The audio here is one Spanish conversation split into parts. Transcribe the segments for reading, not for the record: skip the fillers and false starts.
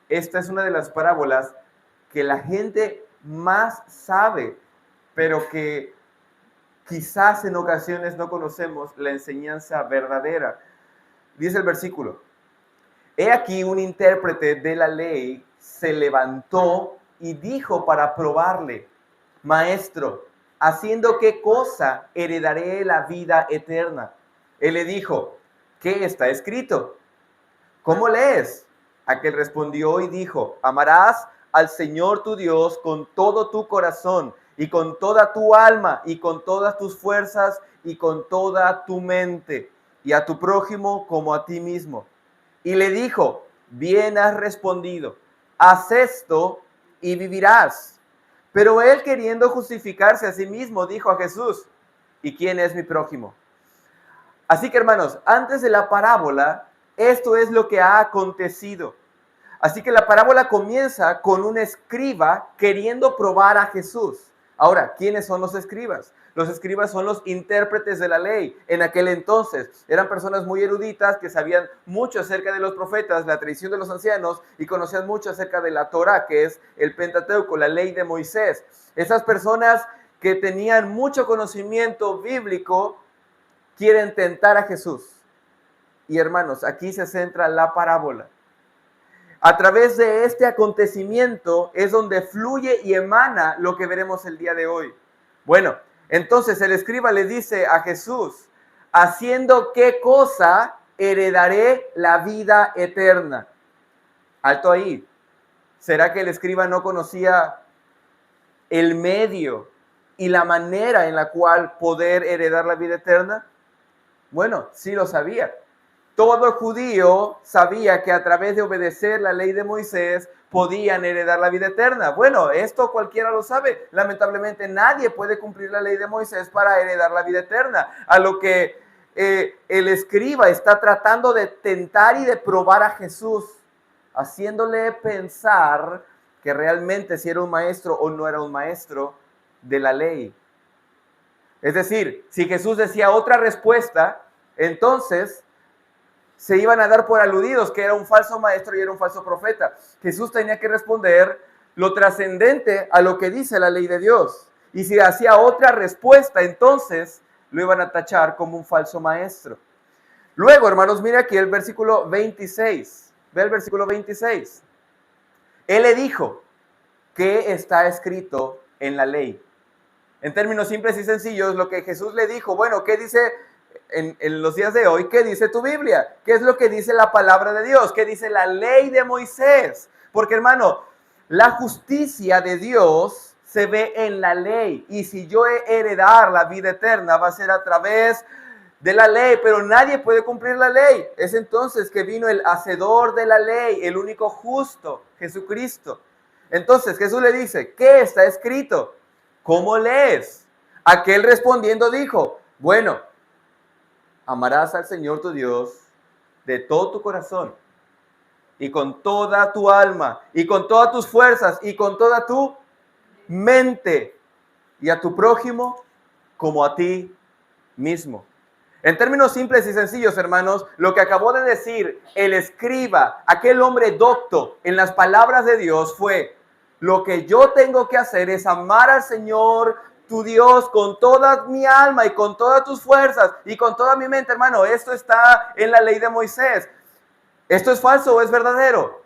esta es una de las parábolas que la gente más sabe, pero que quizás en ocasiones no conocemos la enseñanza verdadera. Dice el versículo: he aquí un intérprete de la ley se levantó y dijo para probarle: Maestro, ¿haciendo qué cosa heredaré la vida eterna? Él le dijo: ¿qué está escrito? ¿Cómo lees? Aquel respondió y dijo: amarás al Señor tu Dios con todo tu corazón y con toda tu alma y con todas tus fuerzas y con toda tu mente, y a tu prójimo como a ti mismo. Y le dijo: bien has respondido, haz esto y vivirás. Pero él, queriendo justificarse a sí mismo, dijo a Jesús: ¿y quién es mi prójimo? Así que, hermanos, antes de la parábola, esto es lo que ha acontecido. Así que la parábola comienza con un escriba queriendo probar a Jesús. Ahora, ¿quiénes son los escribas? Los escribas son los intérpretes de la ley. En aquel entonces eran personas muy eruditas que sabían mucho acerca de los profetas, la tradición de los ancianos, y conocían mucho acerca de la Torá, que es el Pentateuco, la ley de Moisés. Esas personas que tenían mucho conocimiento bíblico quieren tentar a Jesús. Y hermanos, aquí se centra la parábola. A través de este acontecimiento es donde fluye y emana lo que veremos el día de hoy. Bueno, entonces el escriba le dice a Jesús: ¿haciendo qué cosa heredaré la vida eterna? Alto ahí. ¿Será que el escriba no conocía el medio y la manera en la cual poder heredar la vida eterna? Bueno, sí lo sabía. Todo judío sabía que a través de obedecer la ley de Moisés podían heredar la vida eterna. Bueno, esto cualquiera lo sabe. Lamentablemente nadie puede cumplir la ley de Moisés para heredar la vida eterna. A lo que el escriba está tratando de tentar y de probar a Jesús, haciéndole pensar que realmente si era un maestro o no era un maestro de la ley. Es decir, si Jesús decía otra respuesta, entonces se iban a dar por aludidos que era un falso maestro y era un falso profeta. Jesús tenía que responder lo trascendente a lo que dice la ley de Dios. Y si hacía otra respuesta, entonces lo iban a tachar como un falso maestro. Luego, hermanos, mira aquí el versículo 26. Ve el versículo 26. Él le dijo: ¿qué está escrito en la ley? En términos simples y sencillos, lo que Jesús le dijo: bueno, ¿qué dice en los días de hoy? ¿Qué dice tu Biblia? ¿Qué es lo que dice la palabra de Dios? ¿Qué dice la ley de Moisés? Porque, hermano, la justicia de Dios se ve en la ley. Y si yo he heredar la vida eterna, va a ser a través de la ley, pero nadie puede cumplir la ley. Es entonces que vino el hacedor de la ley, el único justo, Jesucristo. Entonces Jesús le dice: ¿qué está escrito? ¿Cómo lees? Aquel respondiendo dijo: bueno, amarás al Señor tu Dios de todo tu corazón y con toda tu alma y con todas tus fuerzas y con toda tu mente, y a tu prójimo como a ti mismo. En términos simples y sencillos, hermanos, lo que acabó de decir el escriba, aquel hombre docto en las palabras de Dios, fue: lo que yo tengo que hacer es amar al Señor tu Dios con toda mi alma y con todas tus fuerzas y con toda mi mente. Hermano, esto está en la ley de Moisés. ¿Esto es falso o es verdadero?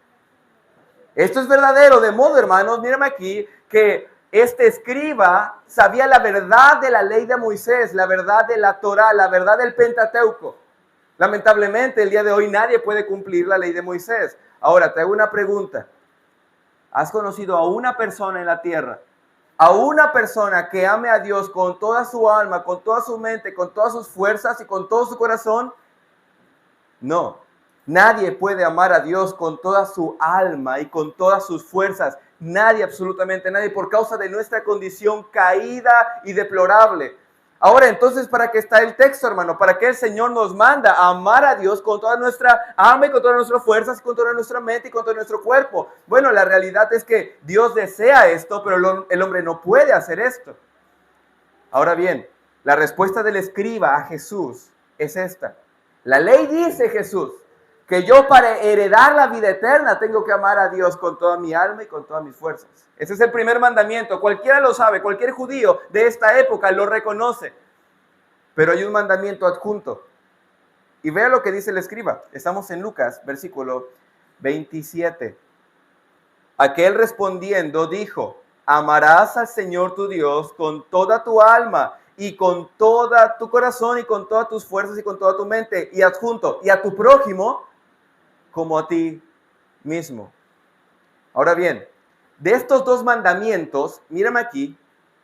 Esto es verdadero, de modo, hermanos, mírame aquí, que este escriba sabía la verdad de la ley de Moisés, la verdad de la Torá, la verdad del Pentateuco. Lamentablemente, el día de hoy nadie puede cumplir la ley de Moisés. Ahora, te hago una pregunta. ¿Has conocido a una persona en la tierra, a una persona que ame a Dios con toda su alma, con toda su mente, con todas sus fuerzas y con todo su corazón? No. Nadie puede amar a Dios con toda su alma y con todas sus fuerzas. Nadie, absolutamente nadie, por causa de nuestra condición caída y deplorable. Ahora, entonces, ¿para qué está el texto, hermano? ¿Para qué el Señor nos manda a amar a Dios con toda nuestra alma y con todas nuestras fuerzas y con toda nuestra mente y con todo nuestro cuerpo? Bueno, la realidad es que Dios desea esto, pero el hombre no puede hacer esto. Ahora bien, la respuesta del escriba a Jesús es esta. La ley dice, Jesús, que yo para heredar la vida eterna tengo que amar a Dios con toda mi alma y con todas mis fuerzas. Ese es el primer mandamiento. Cualquiera lo sabe, cualquier judío de esta época lo reconoce. Pero hay un mandamiento adjunto. Y vea lo que dice el escriba. Estamos en Lucas, versículo 27. Aquel respondiendo dijo, amarás al Señor tu Dios con toda tu alma y con toda tu corazón y con todas tus fuerzas y con toda tu mente. Y adjunto, y a tu prójimo como a ti mismo. Ahora bien, de estos dos mandamientos, mírame aquí,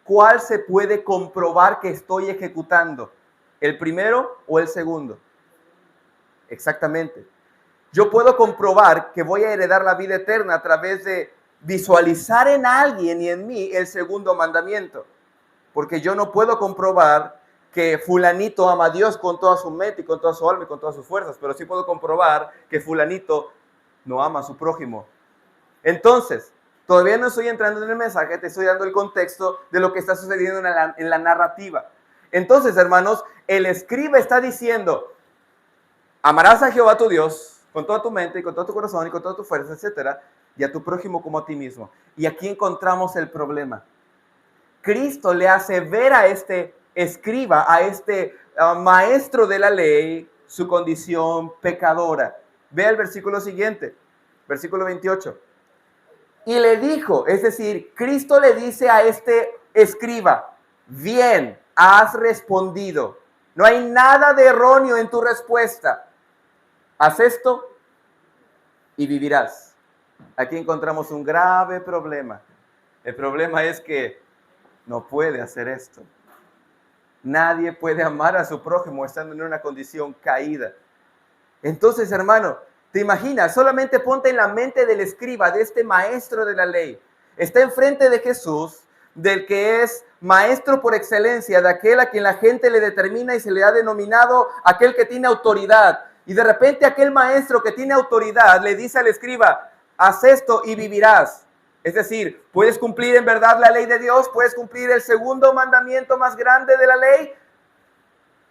¿cuál se puede comprobar que estoy ejecutando? ¿El primero o el segundo? Exactamente. Yo puedo comprobar que voy a heredar la vida eterna a través de visualizar en alguien y en mí el segundo mandamiento. Porque yo no puedo comprobar que fulanito ama a Dios con toda su mente y con toda su alma y con todas sus fuerzas, pero sí puedo comprobar que fulanito no ama a su prójimo. Entonces, todavía no estoy entrando en el mensaje, te estoy dando el contexto de lo que está sucediendo en la narrativa. Entonces, hermanos, el escriba está diciendo, amarás a Jehová tu Dios con toda tu mente y con todo tu corazón y con toda tu fuerza, etcétera, y a tu prójimo como a ti mismo. Y aquí encontramos el problema. Cristo le hace ver a este escriba, a este maestro de la ley, su condición pecadora. Vea el versículo siguiente, versículo 28. Y le dijo, es decir, Cristo le dice a este escriba, bien, has respondido. No hay nada de erróneo en tu respuesta. Haz esto y vivirás. Aquí encontramos un grave problema. El problema es que no puede hacer esto. Nadie puede amar a su prójimo estando en una condición caída. Entonces, hermano, ¿te imaginas? Solamente ponte en la mente del escriba, de este maestro de la ley. Está enfrente de Jesús, del que es maestro por excelencia, de aquel a quien la gente le determina y se le ha denominado aquel que tiene autoridad. Y de repente aquel maestro que tiene autoridad le dice al escriba, haz esto y vivirás. Es decir, puedes cumplir en verdad la ley de Dios, puedes cumplir el segundo mandamiento más grande de la ley.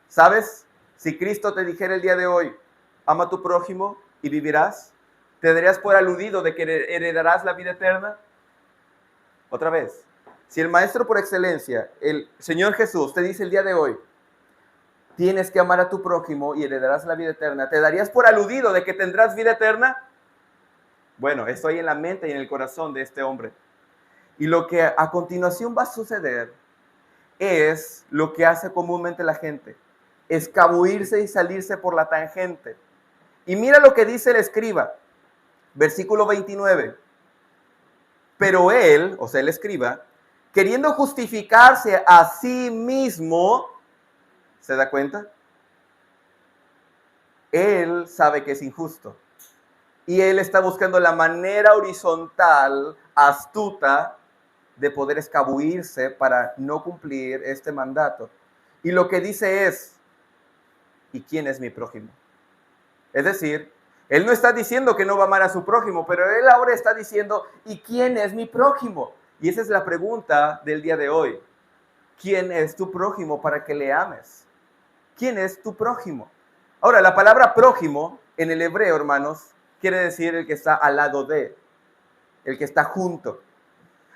¿Sabes? Si Cristo te dijera el día de hoy, ama a tu prójimo y vivirás, ¿te darías por aludido de que heredarás la vida eterna? Otra vez, si el maestro por excelencia, el Señor Jesús, te dice el día de hoy, tienes que amar a tu prójimo y heredarás la vida eterna, ¿te darías por aludido de que tendrás vida eterna? Bueno, esto hay en la mente y en el corazón de este hombre. Y lo que a continuación va a suceder es lo que hace comúnmente la gente, escabullirse y salirse por la tangente. Y mira lo que dice el escriba, versículo 29. Pero él, o sea, el escriba, queriendo justificarse a sí mismo, ¿se da cuenta? Él sabe que es injusto. Y él está buscando la manera horizontal, astuta, de poder escabullirse para no cumplir este mandato. Y lo que dice es, ¿y quién es mi prójimo? Es decir, él no está diciendo que no va a amar a su prójimo, pero él ahora está diciendo, ¿y quién es mi prójimo? Y esa es la pregunta del día de hoy. ¿Quién es tu prójimo para que le ames? ¿Quién es tu prójimo? Ahora, la palabra prójimo en el hebreo, hermanos, quiere decir el que está al lado de, el que está junto.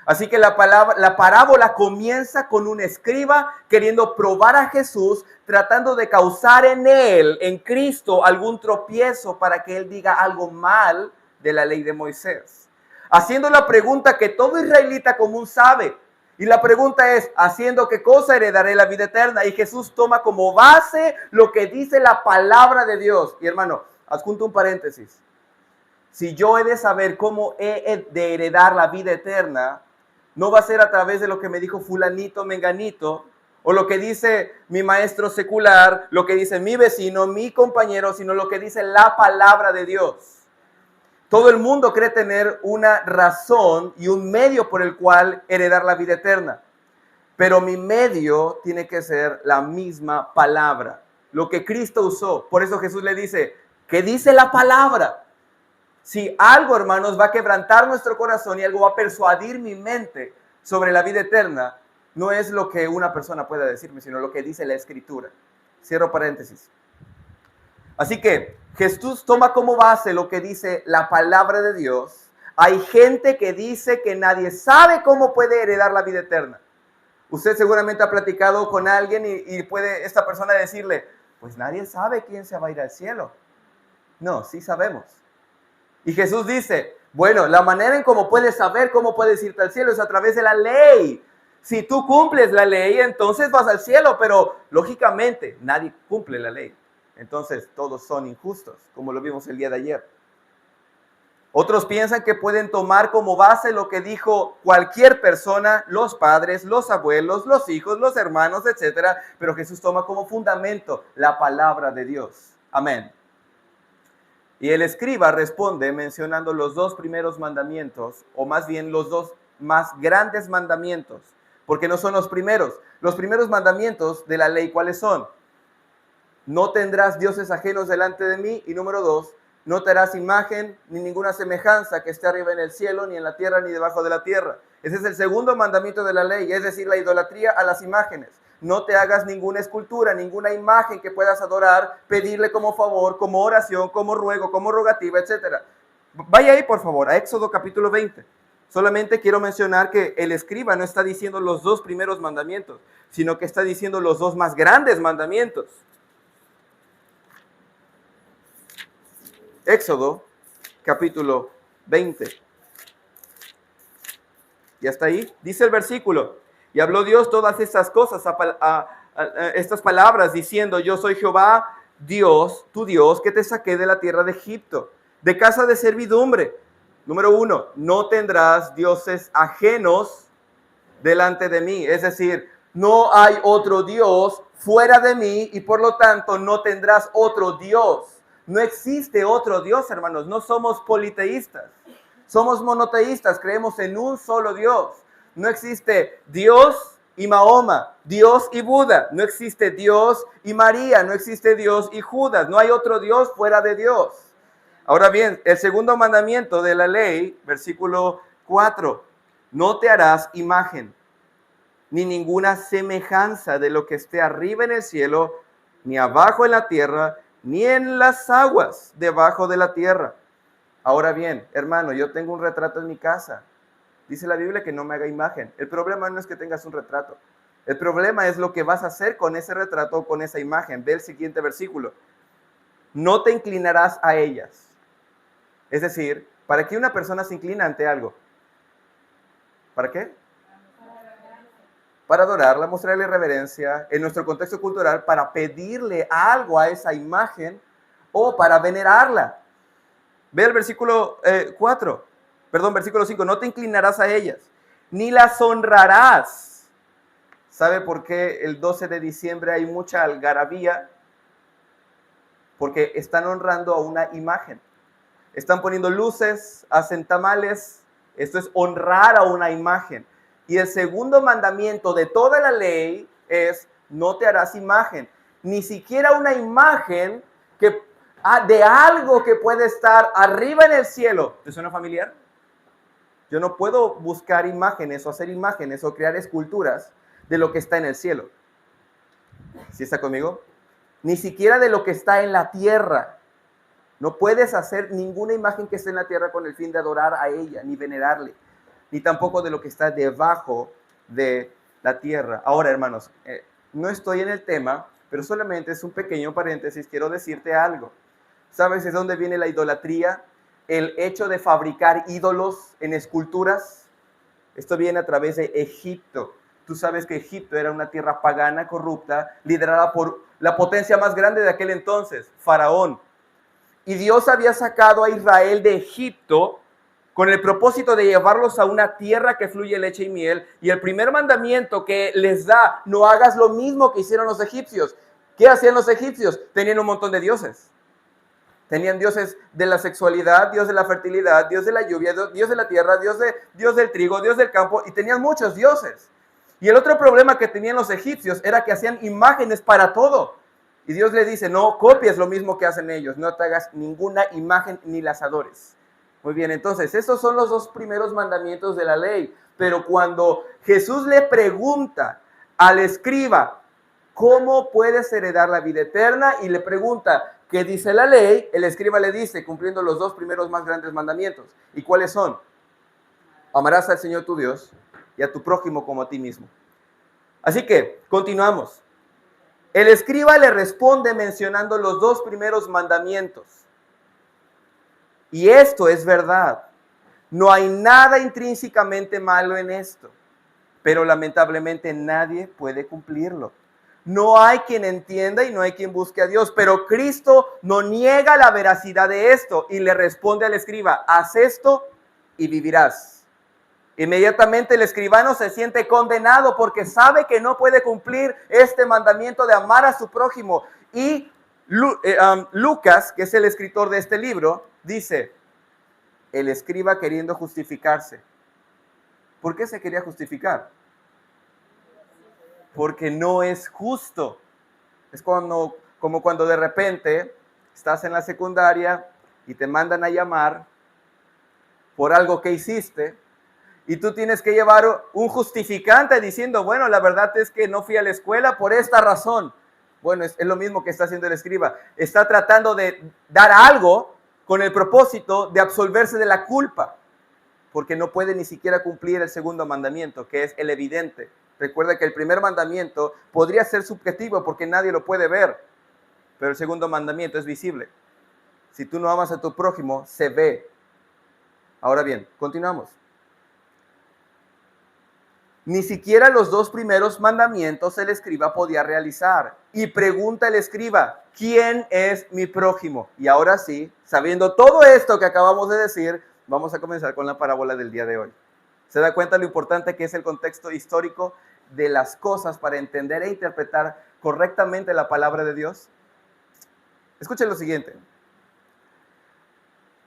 Así que la parábola comienza con un escriba queriendo probar a Jesús, tratando de causar en él, en Cristo, algún tropiezo para que él diga algo mal de la ley de Moisés. Haciendo la pregunta que todo israelita común sabe. Y la pregunta es, ¿haciendo qué cosa heredaré la vida eterna? Y Jesús toma como base lo que dice la palabra de Dios. Y hermano, adjunto un paréntesis. Si yo he de saber cómo he de heredar la vida eterna, no va a ser a través de lo que me dijo fulanito, menganito, o lo que dice mi maestro secular, lo que dice mi vecino, mi compañero, sino lo que dice la palabra de Dios. Todo el mundo cree tener una razón y un medio por el cual heredar la vida eterna. Pero mi medio tiene que ser la misma palabra, lo que Cristo usó. Por eso Jesús le dice, ¿qué dice la palabra? Si algo, hermanos, va a quebrantar nuestro corazón y algo va a persuadir mi mente sobre la vida eterna, no es lo que una persona pueda decirme, sino lo que dice la Escritura. Cierro paréntesis. Así que Jesús toma como base lo que dice la palabra de Dios. Hay gente que dice que nadie sabe cómo puede heredar la vida eterna. Usted seguramente ha platicado con alguien y puede esta persona decirle, pues nadie sabe quién se va a ir al cielo. No, sí sabemos. Y Jesús dice, bueno, la manera en cómo puedes saber cómo puedes irte al cielo es a través de la ley. Si tú cumples la ley, entonces vas al cielo, pero lógicamente nadie cumple la ley. Entonces todos son injustos, como lo vimos el día de ayer. Otros piensan que pueden tomar como base lo que dijo cualquier persona, los padres, los abuelos, los hijos, los hermanos, etc. Pero Jesús toma como fundamento la palabra de Dios. Amén. Y el escriba responde mencionando los dos primeros mandamientos, o más bien los dos más grandes mandamientos, porque no son los primeros. Los primeros mandamientos de la ley, ¿cuáles son? No tendrás dioses ajenos delante de mí. Y número 2, no te harás imagen ni ninguna semejanza que esté arriba en el cielo, ni en la tierra, ni debajo de la tierra. Ese es el segundo mandamiento de la ley, es decir, la idolatría a las imágenes. No te hagas ninguna escultura, ninguna imagen que puedas adorar, pedirle como favor, como oración, como ruego, como rogativa, etc. Vaya ahí, por favor, a Éxodo capítulo 20. Solamente quiero mencionar que el escriba no está diciendo los dos primeros mandamientos, sino que está diciendo los dos más grandes mandamientos. Éxodo capítulo 20. ¿Ya está ahí? Dice el versículo, y habló Dios todas estas cosas, estas palabras, diciendo, yo soy Jehová, Dios, tu Dios, que te saqué de la tierra de Egipto, de casa de servidumbre. Número 1, no tendrás dioses ajenos delante de mí. Es decir, no hay otro Dios fuera de mí y por lo tanto no tendrás otro Dios. No existe otro Dios, hermanos. No somos politeístas. Somos monoteístas. Creemos en un solo Dios. No existe Dios y Mahoma, Dios y Buda. No existe Dios y María. No existe Dios y Judas. No hay otro Dios fuera de Dios. Ahora bien, el segundo mandamiento de la ley, versículo 4. No te harás imagen, ni ninguna semejanza de lo que esté arriba en el cielo, ni abajo en la tierra, ni en las aguas debajo de la tierra. Ahora bien, hermano, yo tengo un retrato en mi casa. Dice la Biblia que no me haga imagen. El problema no es que tengas un retrato. El problema es lo que vas a hacer con ese retrato o con esa imagen. Ve el siguiente versículo. No te inclinarás a ellas. Es decir, ¿para qué una persona se inclina ante algo? ¿Para qué? Para adorarla, mostrarle reverencia, en nuestro contexto cultural, para pedirle algo a esa imagen o para venerarla. Ve el versículo 5, no te inclinarás a ellas, ni las honrarás. ¿Sabe por qué el 12 de diciembre hay mucha algarabía? Porque están honrando a una imagen. Están poniendo luces, hacen tamales. Esto es honrar a una imagen. Y el segundo mandamiento de toda la ley es, no te harás imagen. Ni siquiera una imagen de algo que puede estar arriba en el cielo. ¿Te suena familiar? Yo no puedo buscar imágenes o hacer imágenes o crear esculturas de lo que está en el cielo. ¿Sí está conmigo? Ni siquiera de lo que está en la tierra. No puedes hacer ninguna imagen que esté en la tierra con el fin de adorar a ella, ni venerarle, ni tampoco de lo que está debajo de la tierra. Ahora, hermanos, no estoy en el tema, pero solamente es un pequeño paréntesis. Quiero decirte algo. ¿Sabes de dónde viene la idolatría? El hecho de fabricar ídolos en esculturas. Esto viene a través de Egipto. Tú sabes que Egipto era una tierra pagana, corrupta, liderada por la potencia más grande de aquel entonces, Faraón. Y Dios había sacado a Israel de Egipto con el propósito de llevarlos a una tierra que fluye leche y miel. Y el primer mandamiento que les da, no hagas lo mismo que hicieron los egipcios. ¿Qué hacían los egipcios? Tenían un montón de dioses. Tenían dioses de la sexualidad, Dios de la fertilidad, Dios de la lluvia, Dios de la tierra, Dios del trigo, Dios del campo, y tenían muchos dioses. Y el otro problema que tenían los egipcios era que hacían imágenes para todo. Y Dios le dice, no copies lo mismo que hacen ellos, no te hagas ninguna imagen ni las adores. Muy bien, entonces, esos son los dos primeros mandamientos de la ley. Pero cuando Jesús le pregunta al escriba, ¿cómo puedes heredar la vida eterna? Y le pregunta, ¿Qué dice la ley? El escriba le dice, cumpliendo los dos primeros más grandes mandamientos. ¿Y cuáles son? Amarás al Señor tu Dios y a tu prójimo como a ti mismo. Así que, continuamos. El escriba le responde mencionando los dos primeros mandamientos. Y esto es verdad. No hay nada intrínsecamente malo en esto, pero lamentablemente nadie puede cumplirlo. No hay quien entienda y no hay quien busque a Dios, pero Cristo no niega la veracidad de esto y le responde al escriba, haz esto y vivirás. Inmediatamente el escribano se siente condenado porque sabe que no puede cumplir este mandamiento de amar a su prójimo. Y Lucas, que es el escritor de este libro, dice, el escriba queriendo justificarse. ¿Por qué se quería justificar? Porque no es justo. Es como cuando de repente estás en la secundaria y te mandan a llamar por algo que hiciste y tú tienes que llevar un justificante diciendo, bueno, la verdad es que no fui a la escuela por esta razón. Bueno, es lo mismo que está haciendo el escriba. Está tratando de dar algo con el propósito de absolverse de la culpa, porque no puede ni siquiera cumplir el segundo mandamiento, que es el evidente. Recuerda que el primer mandamiento podría ser subjetivo porque nadie lo puede ver, pero el segundo mandamiento es visible. Si tú no amas a tu prójimo, se ve. Ahora bien, continuamos. Ni siquiera los dos primeros mandamientos el escriba podía realizar. Y pregunta el escriba, ¿quién es mi prójimo? Y ahora sí, sabiendo todo esto que acabamos de decir, vamos a comenzar con la parábola del día de hoy. ¿Se da cuenta lo importante que es el contexto histórico de las cosas para entender e interpretar correctamente la palabra de Dios? Escuchen lo siguiente.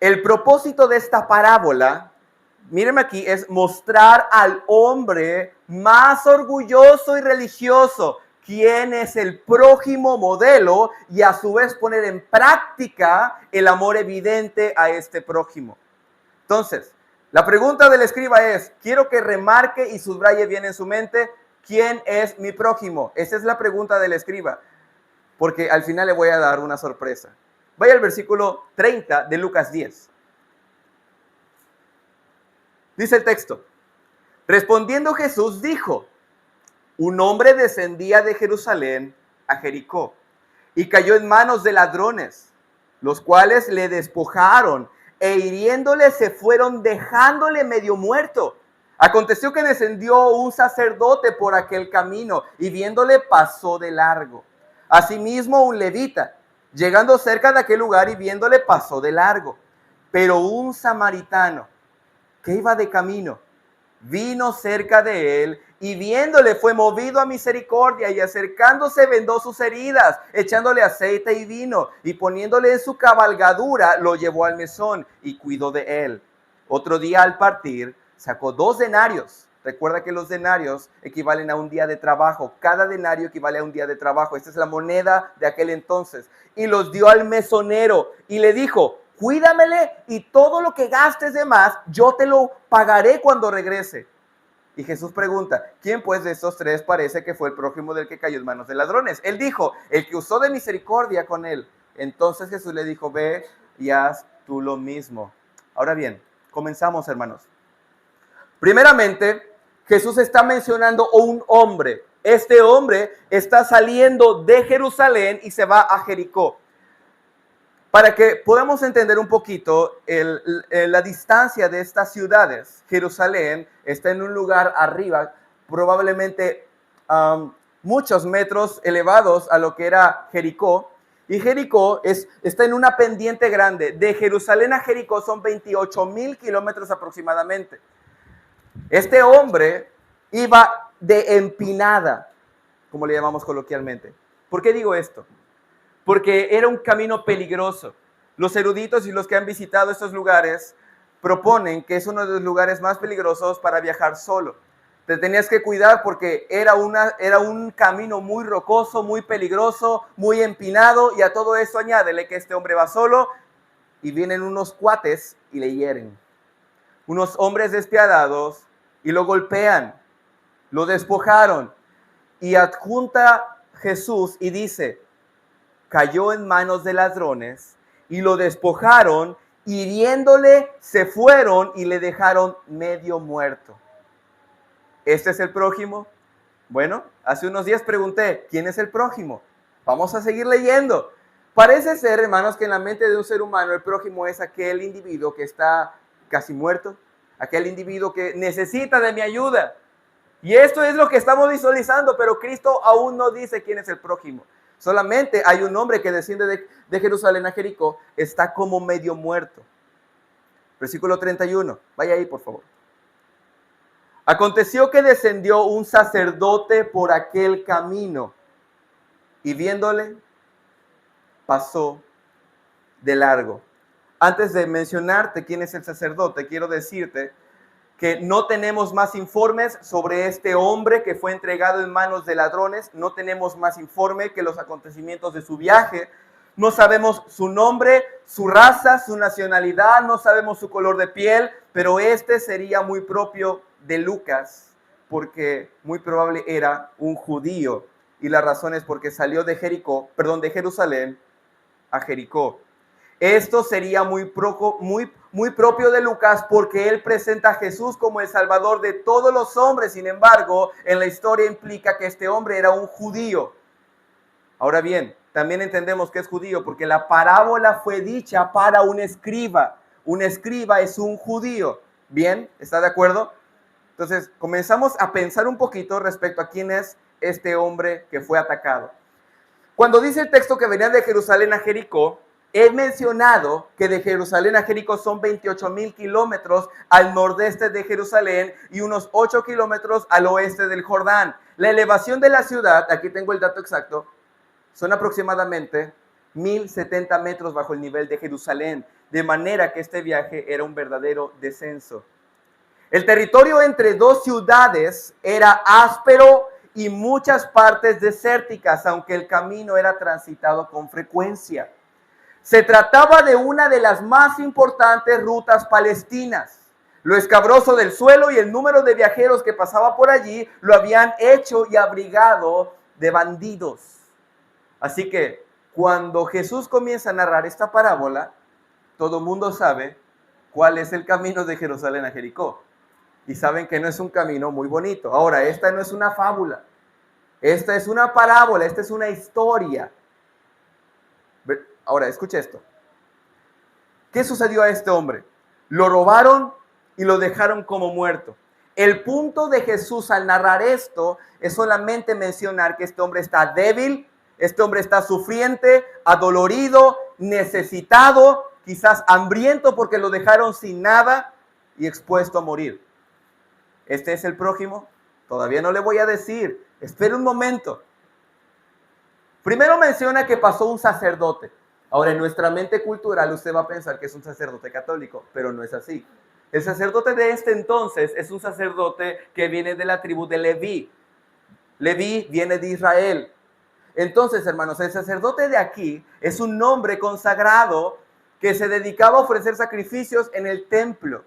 El propósito de esta parábola, mírenme aquí, es mostrar al hombre más orgulloso y religioso quién es el prójimo modelo y a su vez poner en práctica el amor evidente a este prójimo. Entonces, la pregunta del escriba es, quiero que remarque y subraye bien en su mente, ¿quién es mi prójimo? Esa es la pregunta del escriba, porque al final le voy a dar una sorpresa. Vaya al versículo 30 de Lucas 10. Dice el texto, respondiendo Jesús dijo, un hombre descendía de Jerusalén a Jericó y cayó en manos de ladrones, los cuales le despojaron e hiriéndole se fueron dejándole medio muerto. Aconteció que descendió un sacerdote por aquel camino y viéndole pasó de largo. Asimismo un levita, llegando cerca de aquel lugar y viéndole pasó de largo. Pero un samaritano que iba de camino vino cerca de él y viéndole fue movido a misericordia y acercándose vendó sus heridas, echándole aceite y vino y poniéndole en su cabalgadura lo llevó al mesón y cuidó de él. Otro día al partir sacó 2 denarios. Recuerda que los denarios equivalen a un día de trabajo. Cada denario equivale a un día de trabajo. Esta es la moneda de aquel entonces. Y los dio al mesonero y le dijo, cuídamele y todo lo que gastes de más, yo te lo pagaré cuando regrese. Y Jesús pregunta, ¿quién pues de estos 3 parece que fue el prójimo del que cayó en manos de ladrones? Él dijo, el que usó de misericordia con él. Entonces Jesús le dijo, ve y haz tú lo mismo. Ahora bien, comenzamos, hermanos. Primeramente, Jesús está mencionando a un hombre. Este hombre está saliendo de Jerusalén y se va a Jericó. Para que podamos entender un poquito la distancia de estas ciudades, Jerusalén está en un lugar arriba, probablemente muchos metros elevados a lo que era Jericó. Y Jericó está en una pendiente grande. De Jerusalén a Jericó son 28,000 kilómetros aproximadamente. Este hombre iba de empinada, como le llamamos coloquialmente. ¿Por qué digo esto? Porque era un camino peligroso. Los eruditos y los que han visitado estos lugares proponen que es uno de los lugares más peligrosos para viajar solo. Te tenías que cuidar porque era un camino muy rocoso, muy peligroso, muy empinado, y a todo eso añádele que este hombre va solo y vienen unos cuates y le hieren. Unos hombres despiadados y lo golpean, lo despojaron, y adjunta Jesús y dice, cayó en manos de ladrones y lo despojaron, hiriéndole se fueron y le dejaron medio muerto. ¿Este es el prójimo? Bueno, hace unos días pregunté, ¿quién es el prójimo? Vamos a seguir leyendo. Parece ser, hermanos, que en la mente de un ser humano el prójimo es aquel individuo que está casi muerto, aquel individuo que necesita de mi ayuda. Y esto es lo que estamos visualizando, pero Cristo aún no dice quién es el prójimo. Solamente hay un hombre que desciende de Jerusalén a Jericó, está como medio muerto. Versículo 31, vaya ahí por favor. Aconteció que descendió un sacerdote por aquel camino y viéndole, pasó de largo. Antes de mencionarte quién es el sacerdote, quiero decirte que no tenemos más informes sobre este hombre que fue entregado en manos de ladrones. No tenemos más informe que los acontecimientos de su viaje. No sabemos su nombre, su raza, su nacionalidad, no sabemos su color de piel, pero este sería muy propio de Lucas, porque muy probable era un judío. Y la razón es porque salió de Jerusalén a Jericó. Esto sería muy propio de Lucas porque él presenta a Jesús como el Salvador de todos los hombres. Sin embargo, en la historia implica que este hombre era un judío. Ahora bien, también entendemos que es judío porque la parábola fue dicha para un escriba. Un escriba es un judío. ¿Bien? ¿Está de acuerdo? Entonces, comenzamos a pensar un poquito respecto a quién es este hombre que fue atacado. Cuando dice el texto que venía de Jerusalén a Jericó, he mencionado que de Jerusalén a Jericó son 28,000 kilómetros al nordeste de Jerusalén y unos 8 kilómetros al oeste del Jordán. La elevación de la ciudad, aquí tengo el dato exacto, son aproximadamente 1,070 metros bajo el nivel de Jerusalén, de manera que este viaje era un verdadero descenso. El territorio entre dos ciudades era áspero y muchas partes desérticas, aunque el camino era transitado con frecuencia. Se trataba de una de las más importantes rutas palestinas. Lo escabroso del suelo y el número de viajeros que pasaba por allí lo habían hecho y abrigado de bandidos. Así que cuando Jesús comienza a narrar esta parábola, todo el mundo sabe cuál es el camino de Jerusalén a Jericó. Y saben que no es un camino muy bonito. Ahora, esta no es una fábula. Esta es una parábola, esta es una historia. Ahora, escuche esto. ¿Qué sucedió a este hombre? Lo robaron y lo dejaron como muerto. El punto de Jesús al narrar esto es solamente mencionar que este hombre está débil, este hombre está sufriente, adolorido, necesitado, quizás hambriento porque lo dejaron sin nada y expuesto a morir. ¿Este es el prójimo? Todavía no le voy a decir. Espere un momento. Primero menciona que pasó un sacerdote. Ahora, en nuestra mente cultural usted va a pensar que es un sacerdote católico, pero no es así. El sacerdote de este entonces es un sacerdote que viene de la tribu de Leví. Leví viene de Israel. Entonces, hermanos, el sacerdote de aquí es un hombre consagrado que se dedicaba a ofrecer sacrificios en el templo.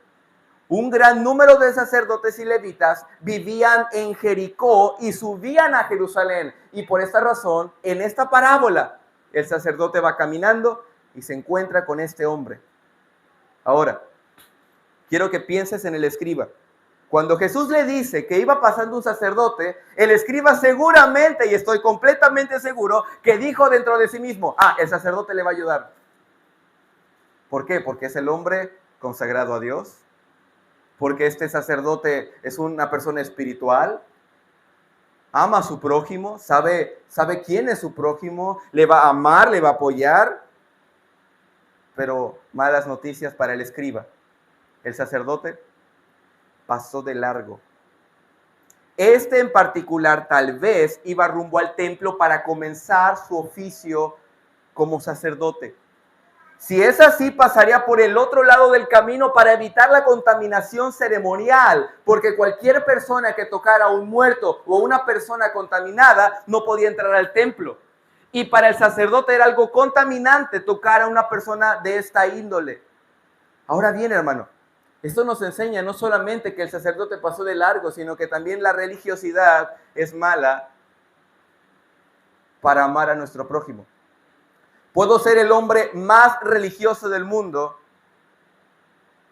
Un gran número de sacerdotes y levitas vivían en Jericó y subían a Jerusalén. Y por esta razón, en esta parábola, el sacerdote va caminando y se encuentra con este hombre. Ahora, quiero que pienses en el escriba. Cuando Jesús le dice que iba pasando un sacerdote, el escriba seguramente, y estoy completamente seguro, que dijo dentro de sí mismo, el sacerdote le va a ayudar. ¿Por qué? Porque es el hombre consagrado a Dios. Porque este sacerdote es una persona espiritual, ama a su prójimo, sabe quién es su prójimo, le va a amar, le va a apoyar. Pero malas noticias para el escriba. El sacerdote pasó de largo. Este en particular tal vez iba rumbo al templo para comenzar su oficio como sacerdote. Si es así, pasaría por el otro lado del camino para evitar la contaminación ceremonial, porque cualquier persona que tocara a un muerto o una persona contaminada no podía entrar al templo. Y para el sacerdote era algo contaminante tocar a una persona de esta índole. Ahora bien, hermano, esto nos enseña no solamente que el sacerdote pasó de largo, sino que también la religiosidad es mala para amar a nuestro prójimo. Puedo ser el hombre más religioso del mundo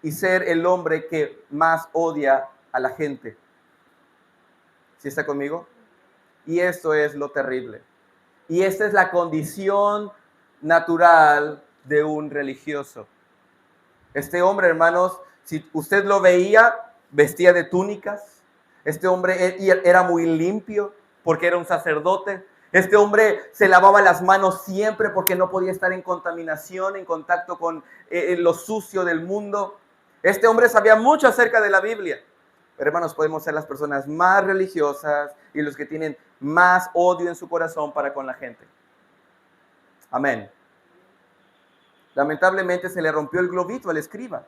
y ser el hombre que más odia a la gente. ¿Sí está conmigo? Y esto es lo terrible. Y esta es la condición natural de un religioso. Este hombre, hermanos, si usted lo veía, vestía de túnicas. Este hombre era muy limpio porque era un sacerdote. Este hombre se lavaba las manos siempre porque no podía estar en contaminación, en contacto con lo sucio del mundo. Este hombre sabía mucho acerca de la Biblia. Pero hermanos, podemos ser las personas más religiosas y los que tienen más odio en su corazón para con la gente. Amén. Lamentablemente se le rompió el globito al escriba.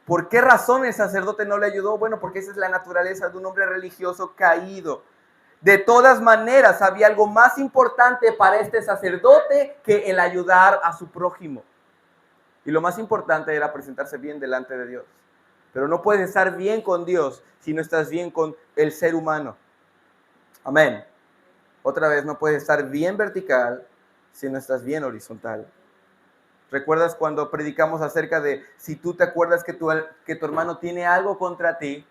¿Por qué razón el sacerdote no le ayudó? Bueno, porque esa es la naturaleza de un hombre religioso caído. De todas maneras, había algo más importante para este sacerdote que el ayudar a su prójimo. Y lo más importante era presentarse bien delante de Dios. Pero no puedes estar bien con Dios si no estás bien con el ser humano. Amén. Otra vez, no puedes estar bien vertical si no estás bien horizontal. ¿Recuerdas cuando predicamos acerca de si tú te acuerdas que tu hermano tiene algo contra ti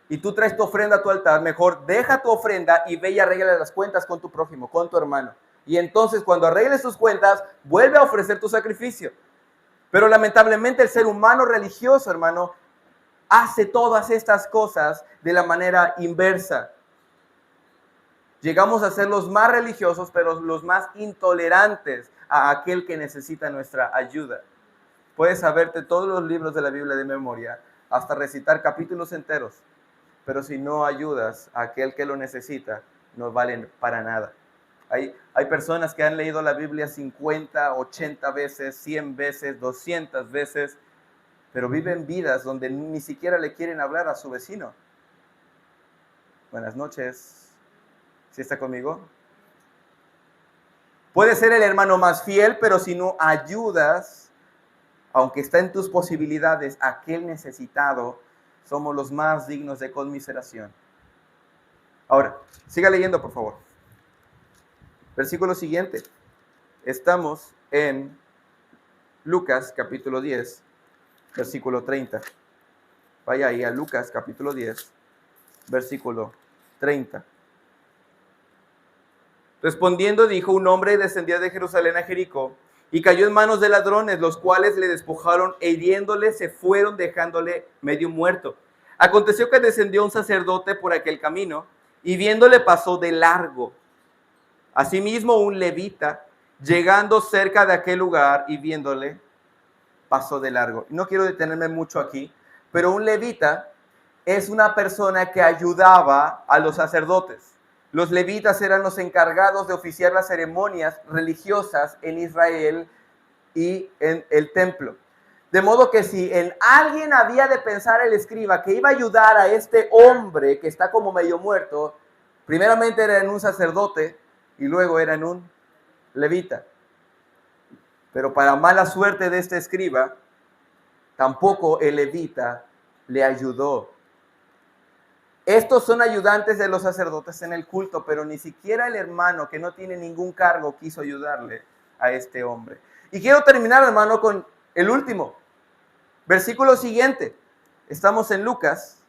y tú traes tu ofrenda a tu altar? Mejor deja tu ofrenda y ve y arregla las cuentas con tu prójimo, con tu hermano. Y entonces cuando arregles tus cuentas, vuelve a ofrecer tu sacrificio. Pero lamentablemente el ser humano religioso, hermano, hace todas estas cosas de la manera inversa. Llegamos a ser los más religiosos, pero los más intolerantes a aquel que necesita nuestra ayuda. Puedes saberte todos los libros de la Biblia de memoria, hasta recitar capítulos enteros, pero si no ayudas a aquel que lo necesita, no valen para nada. Hay personas que han leído la Biblia 50, 80 veces, 100 veces, 200 veces, pero viven vidas donde ni siquiera le quieren hablar a su vecino. Buenas noches. ¿Sí está conmigo? Puedes ser el hermano más fiel, pero si no ayudas, aunque está en tus posibilidades, a aquel necesitado, somos los más dignos de conmiseración. Ahora, siga leyendo, por favor. Versículo siguiente. Estamos en Lucas capítulo 10, versículo 30. Vaya ahí a Lucas capítulo 10, versículo 30. Respondiendo dijo, un hombre descendía de Jerusalén a Jericó y cayó en manos de ladrones, los cuales le despojaron e hiriéndole se fueron dejándole medio muerto. Aconteció que descendió un sacerdote por aquel camino y viéndole pasó de largo. Asimismo un levita, llegando cerca de aquel lugar y viéndole, pasó de largo. No quiero detenerme mucho aquí, pero un levita es una persona que ayudaba a los sacerdotes. Los levitas eran los encargados de oficiar las ceremonias religiosas en Israel y en el templo. De modo que si en alguien había de pensar el escriba que iba a ayudar a este hombre que está como medio muerto, primeramente era en un sacerdote y luego era en un levita. Pero para mala suerte de este escriba, tampoco el levita le ayudó. Estos son ayudantes de los sacerdotes en el culto, pero ni siquiera el hermano que no tiene ningún cargo quiso ayudarle a este hombre. Y quiero terminar, hermano, con el último. Versículo siguiente. Estamos en Lucas,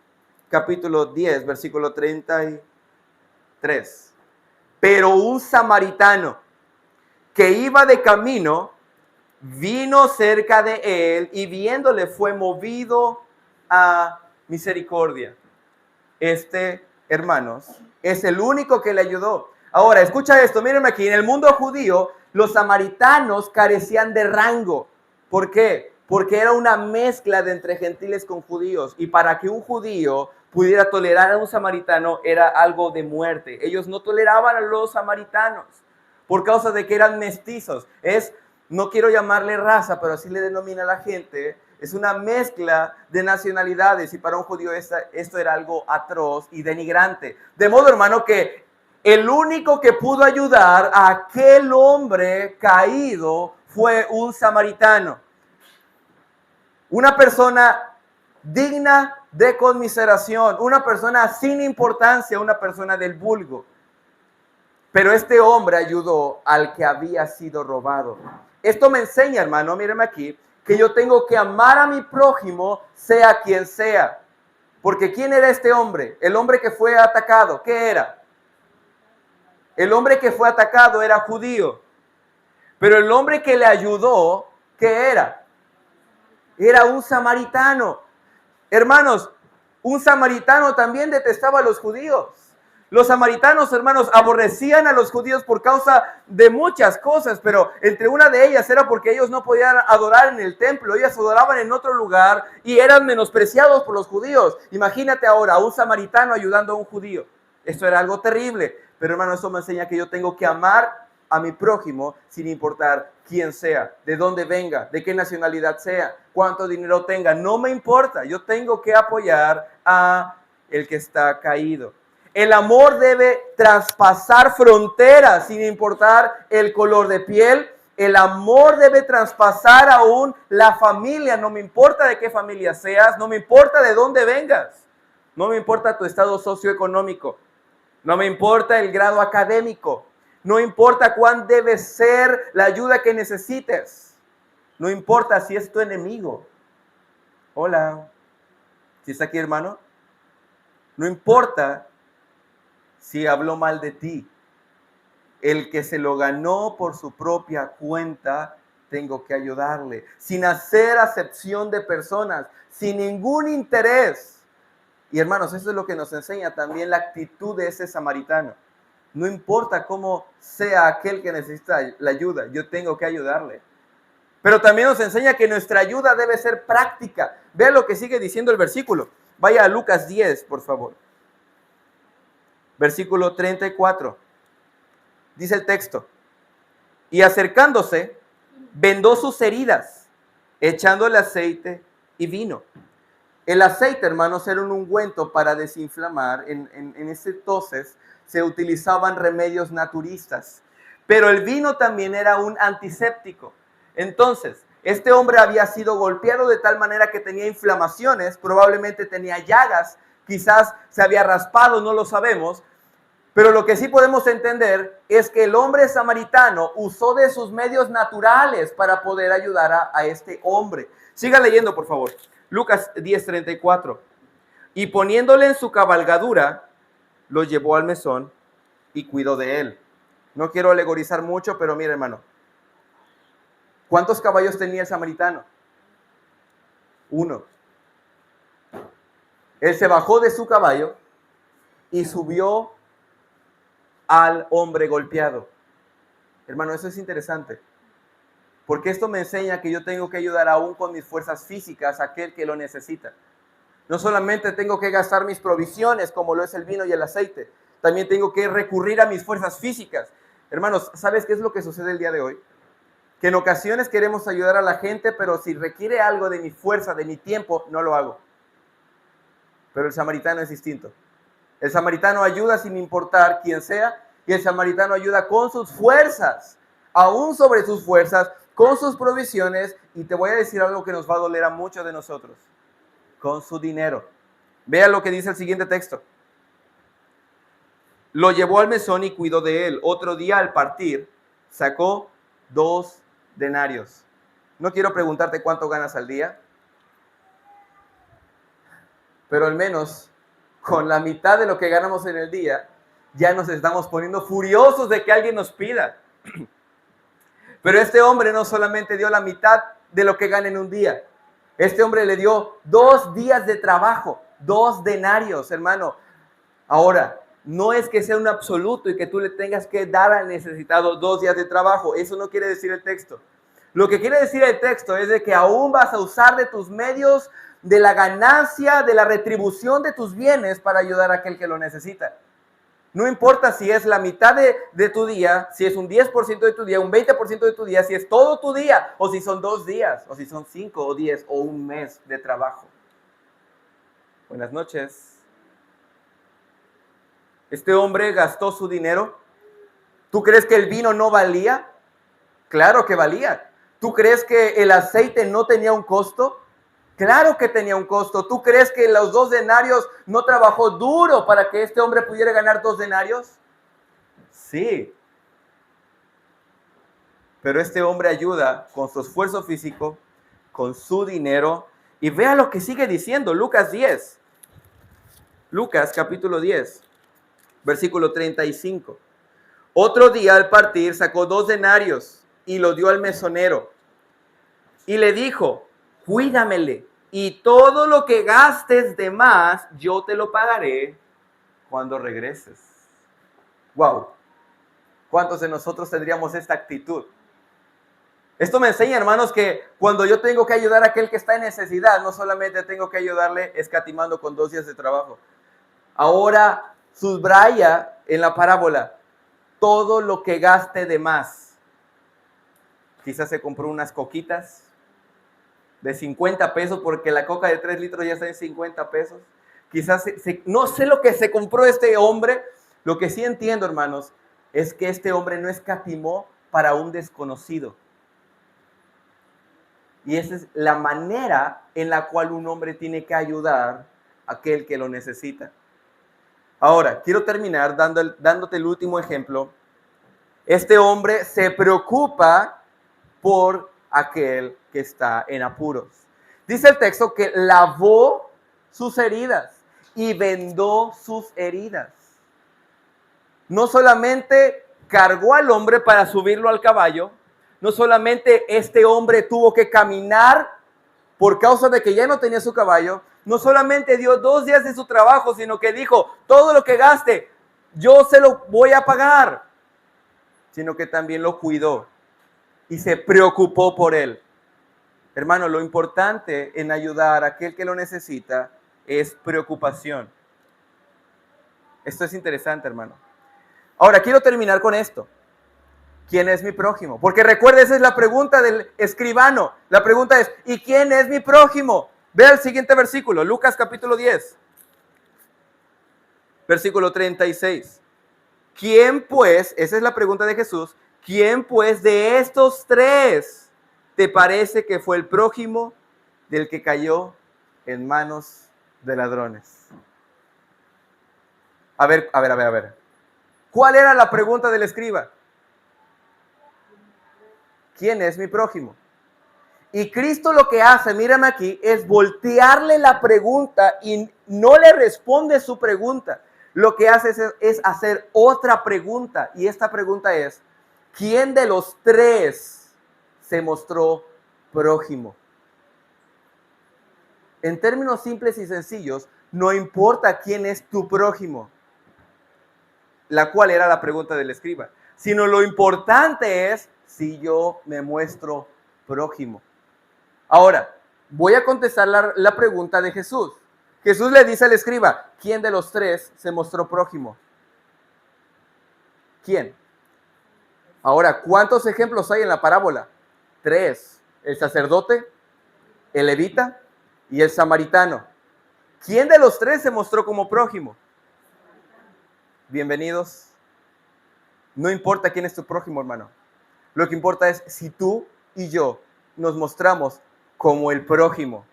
capítulo 10, versículo 33. Pero un samaritano que iba de camino, vino cerca de él y viéndole fue movido a misericordia. Este, hermanos, es el único que le ayudó. Ahora, escucha esto, mírenme aquí, en el mundo judío, los samaritanos carecían de rango. ¿Por qué? Porque era una mezcla de entre gentiles con judíos. Y para que un judío pudiera tolerar a un samaritano era algo de muerte. Ellos no toleraban a los samaritanos por causa de que eran mestizos. No quiero llamarle raza, pero así le denomina la gente. Es una mezcla de nacionalidades y para un judío esto era algo atroz y denigrante. De modo, hermano, que el único que pudo ayudar a aquel hombre caído fue un samaritano. Una persona digna de conmiseración, una persona sin importancia, una persona del vulgo. Pero este hombre ayudó al que había sido robado. Esto me enseña, hermano, míreme aquí, que yo tengo que amar a mi prójimo, sea quien sea. Porque ¿quién era este hombre? El hombre que fue atacado, ¿qué era? El hombre que fue atacado era judío. Pero el hombre que le ayudó, ¿qué era? Era un samaritano. Hermanos, un samaritano también detestaba a los judíos. Los samaritanos, hermanos, aborrecían a los judíos por causa de muchas cosas, pero entre una de ellas era porque ellos no podían adorar en el templo, ellos adoraban en otro lugar y eran menospreciados por los judíos. Imagínate ahora a un samaritano ayudando a un judío. Esto era algo terrible, pero hermano, eso me enseña que yo tengo que amar a mi prójimo sin importar quién sea, de dónde venga, de qué nacionalidad sea, cuánto dinero tenga, no me importa, yo tengo que apoyar a el que está caído. El amor debe traspasar fronteras sin importar el color de piel. El amor debe traspasar aún la familia. No me importa de qué familia seas, no me importa de dónde vengas, no me importa tu estado socioeconómico, no me importa el grado académico, no importa cuán debe ser la ayuda que necesites, no importa si es tu enemigo. Hola, ¿sí está aquí, hermano? No importa si habló mal de ti. El que se lo ganó por su propia cuenta, tengo que ayudarle, sin hacer acepción de personas, sin ningún interés. Y hermanos, eso es lo que nos enseña también la actitud de ese samaritano. No importa cómo sea aquel que necesita la ayuda, yo tengo que ayudarle. Pero también nos enseña que nuestra ayuda debe ser práctica. Vea lo que sigue diciendo el versículo. Vaya a Lucas 10, por favor. Versículo 34. Dice el texto: y acercándose, vendó sus heridas, echándole aceite y vino. El aceite, hermanos, era un ungüento para desinflamar. En ese entonces se utilizaban remedios naturistas. Pero el vino también era un antiséptico. Entonces, este hombre había sido golpeado de tal manera que tenía inflamaciones, probablemente tenía llagas, quizás se había raspado, no lo sabemos. Pero lo que sí podemos entender es que el hombre samaritano usó de sus medios naturales para poder ayudar a este hombre. Siga leyendo, por favor. Lucas 10:34. Y poniéndole en su cabalgadura, lo llevó al mesón y cuidó de él. No quiero alegorizar mucho, pero mira, hermano. ¿Cuántos caballos tenía el samaritano? Uno. Él se bajó de su caballo y subió al hombre golpeado. Hermano, eso es interesante, porque esto me enseña que yo tengo que ayudar aún con mis fuerzas físicas a aquel que lo necesita. No solamente tengo que gastar mis provisiones, como lo es el vino y el aceite, también tengo que recurrir a mis fuerzas físicas. Hermanos, ¿sabes qué es lo que sucede el día de hoy? Que en ocasiones queremos ayudar a la gente, pero si requiere algo de mi fuerza, de mi tiempo, no lo hago. Pero el samaritano es distinto. El samaritano ayuda sin importar quién sea, y el samaritano ayuda con sus fuerzas, aún sobre sus fuerzas, con sus provisiones, y te voy a decir algo que nos va a doler a muchos de nosotros, con su dinero. Vea lo que dice el siguiente texto. Lo llevó al mesón y cuidó de él. Otro día al partir, sacó 2 denarios. No quiero preguntarte cuánto ganas al día, pero al menos con la mitad de lo que ganamos en el día, ya nos estamos poniendo furiosos de que alguien nos pida. Pero este hombre no solamente dio la mitad de lo que gana en un día. Este hombre le dio 2 días de trabajo, 2 denarios, hermano. Ahora, no es que sea un absoluto y que tú le tengas que dar al necesitado 2 días de trabajo. Eso no quiere decir el texto. Lo que quiere decir el texto es de que aún vas a usar de tus medios, de la ganancia, de la retribución de tus bienes para ayudar a aquel que lo necesita. No importa si es la mitad de tu día, si es un 10% de tu día, un 20% de tu día, si es todo tu día, o si son 2 días, o si son 5 o 10 o un mes de trabajo. Buenas noches. Este hombre gastó su dinero. ¿Tú crees que el vino no valía? Claro que valía. ¿Tú crees que el aceite no tenía un costo? Claro que tenía un costo. ¿Tú crees que los 2 denarios no trabajó duro para que este hombre pudiera ganar 2 denarios? Sí. Pero este hombre ayuda con su esfuerzo físico, con su dinero. Y vea lo que sigue diciendo Lucas 10. Lucas capítulo 10, versículo 35. Otro día al partir sacó 2 denarios y lo dio al mesonero. Y le dijo, cuídamele, y todo lo que gastes de más, yo te lo pagaré cuando regreses. Wow. ¿Cuántos de nosotros tendríamos esta actitud? Esto me enseña, hermanos, que cuando yo tengo que ayudar a aquel que está en necesidad, no solamente tengo que ayudarle escatimando con 2 días de trabajo. Ahora subraya en la parábola, todo lo que gaste de más. Quizás se compró unas coquitas de 50 pesos porque la coca de 3 litros ya está en 50 pesos. Quizás, no sé lo que se compró este hombre. Lo que sí entiendo, hermanos, es que este hombre no escatimó para un desconocido. Y esa es la manera en la cual un hombre tiene que ayudar a aquel que lo necesita. Ahora, quiero terminar dándote el último ejemplo. Este hombre se preocupa por aquel que está en apuros. Dice el texto que lavó sus heridas y vendó sus heridas. No solamente cargó al hombre para subirlo al caballo, no solamente este hombre tuvo que caminar por causa de que ya no tenía su caballo, no solamente dio 2 días de su trabajo, sino que dijo, todo lo que gaste, yo se lo voy a pagar, sino que también lo cuidó y se preocupó por él. Hermano, lo importante en ayudar a aquel que lo necesita es preocupación. Esto es interesante, hermano. Ahora, quiero terminar con esto. ¿Quién es mi prójimo? Porque recuerda, esa es la pregunta del escribano. La pregunta es, ¿y quién es mi prójimo? Ve el siguiente versículo, Lucas capítulo 10, versículo 36. ¿Quién pues, esa es la pregunta de Jesús, quién pues de estos 3 te parece que fue el prójimo del que cayó en manos de ladrones? A ver. ¿Cuál era la pregunta del escriba? ¿Quién es mi prójimo? Y Cristo lo que hace, mírame aquí, es voltearle la pregunta y no le responde su pregunta. Lo que hace es hacer otra pregunta. Y esta pregunta es, ¿quién de los 3 se mostró prójimo? En términos simples y sencillos, no importa quién es tu prójimo, la cual era la pregunta del escriba, sino lo importante es si yo me muestro prójimo. Ahora, voy a contestar la pregunta de Jesús. Jesús le dice al escriba, ¿quién de los 3 se mostró prójimo? ¿Quién? Ahora, ¿cuántos ejemplos hay en la parábola? 3. El sacerdote, el levita y el samaritano. ¿Quién de los 3 se mostró como prójimo? Bienvenidos. No importa quién es tu prójimo, hermano. Lo que importa es si tú y yo nos mostramos como el prójimo.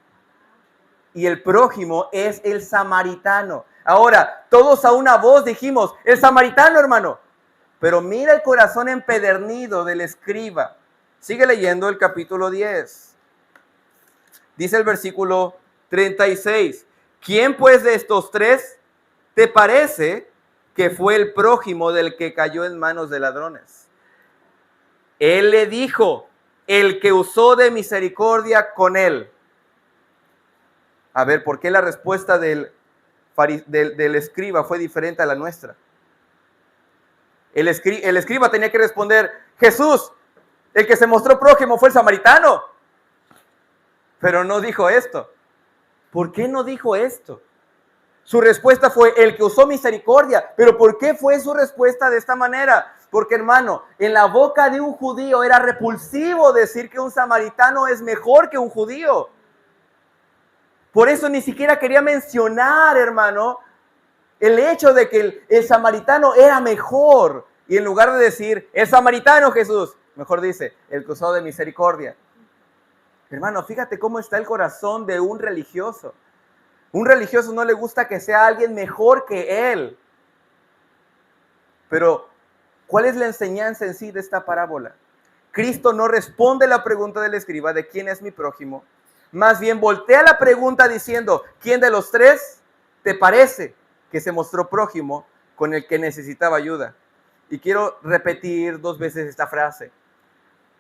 Y el prójimo es el samaritano. Ahora, todos a una voz dijimos, el samaritano, hermano. Pero mira el corazón empedernido del escriba. Sigue leyendo el capítulo 10. Dice el versículo 36. ¿Quién pues de estos 3 te parece que fue el prójimo del que cayó en manos de ladrones? Él le dijo, el que usó de misericordia con él. A ver, ¿por qué la respuesta del escriba fue diferente a la nuestra? El escriba tenía que responder, Jesús, el que se mostró prójimo fue el samaritano. Pero no dijo esto. ¿Por qué no dijo esto? Su respuesta fue el que usó misericordia. ¿Pero por qué fue su respuesta de esta manera? Porque, hermano, en la boca de un judío era repulsivo decir que un samaritano es mejor que un judío. Por eso ni siquiera quería mencionar, hermano, el hecho de que el samaritano era mejor. Y en lugar de decir, el samaritano Jesús, mejor dice, el que usó de misericordia. Hermano, fíjate cómo está el corazón de un religioso. Un religioso no le gusta que sea alguien mejor que él. Pero, ¿cuál es la enseñanza en sí de esta parábola? Cristo no responde la pregunta del escriba de quién es mi prójimo, más bien voltea la pregunta diciendo, ¿quién de los tres te parece que se mostró prójimo con el que necesitaba ayuda? Y quiero repetir 2 veces esta frase.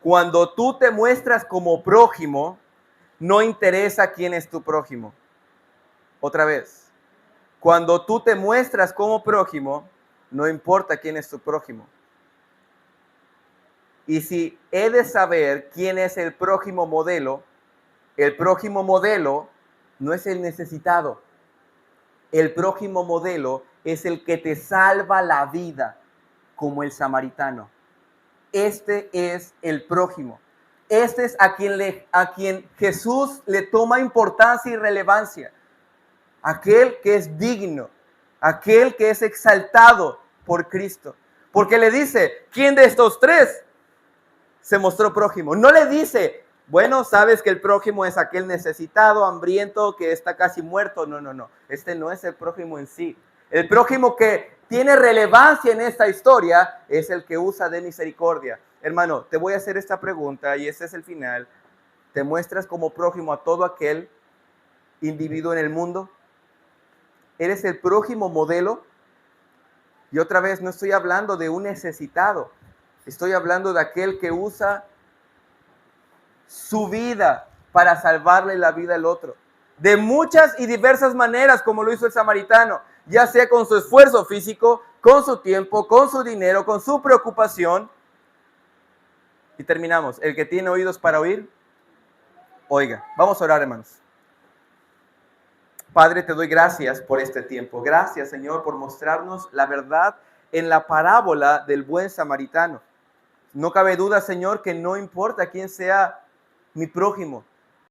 Cuando tú te muestras como prójimo, no interesa quién es tu prójimo. Otra vez. Cuando tú te muestras como prójimo, no importa quién es tu prójimo. Y si he de saber quién es el prójimo modelo no es el necesitado. El prójimo modelo es el que te salva la vida, como el samaritano. Este es el prójimo. Este es a quien Jesús le toma importancia y relevancia. Aquel que es digno, aquel que es exaltado por Cristo. Porque le dice, ¿quién de estos tres se mostró prójimo? No le dice, bueno, sabes que el prójimo es aquel necesitado, hambriento, que está casi muerto. No. Este no es el prójimo en sí. El prójimo que tiene relevancia en esta historia es el que usa de misericordia. Hermano, te voy a hacer esta pregunta y este es el final. ¿Te muestras como prójimo a todo aquel individuo en el mundo? ¿Eres el prójimo modelo? Y otra vez, no estoy hablando de un necesitado. Estoy hablando de aquel que usa su vida para salvarle la vida al otro. De muchas y diversas maneras, como lo hizo el samaritano. Ya sea con su esfuerzo físico, con su tiempo, con su dinero, con su preocupación. Y terminamos. El que tiene oídos para oír, oiga. Vamos a orar, hermanos. Padre, te doy gracias por este tiempo. Gracias, Señor, por mostrarnos la verdad en la parábola del buen samaritano. No cabe duda, Señor, que no importa quién sea mi prójimo.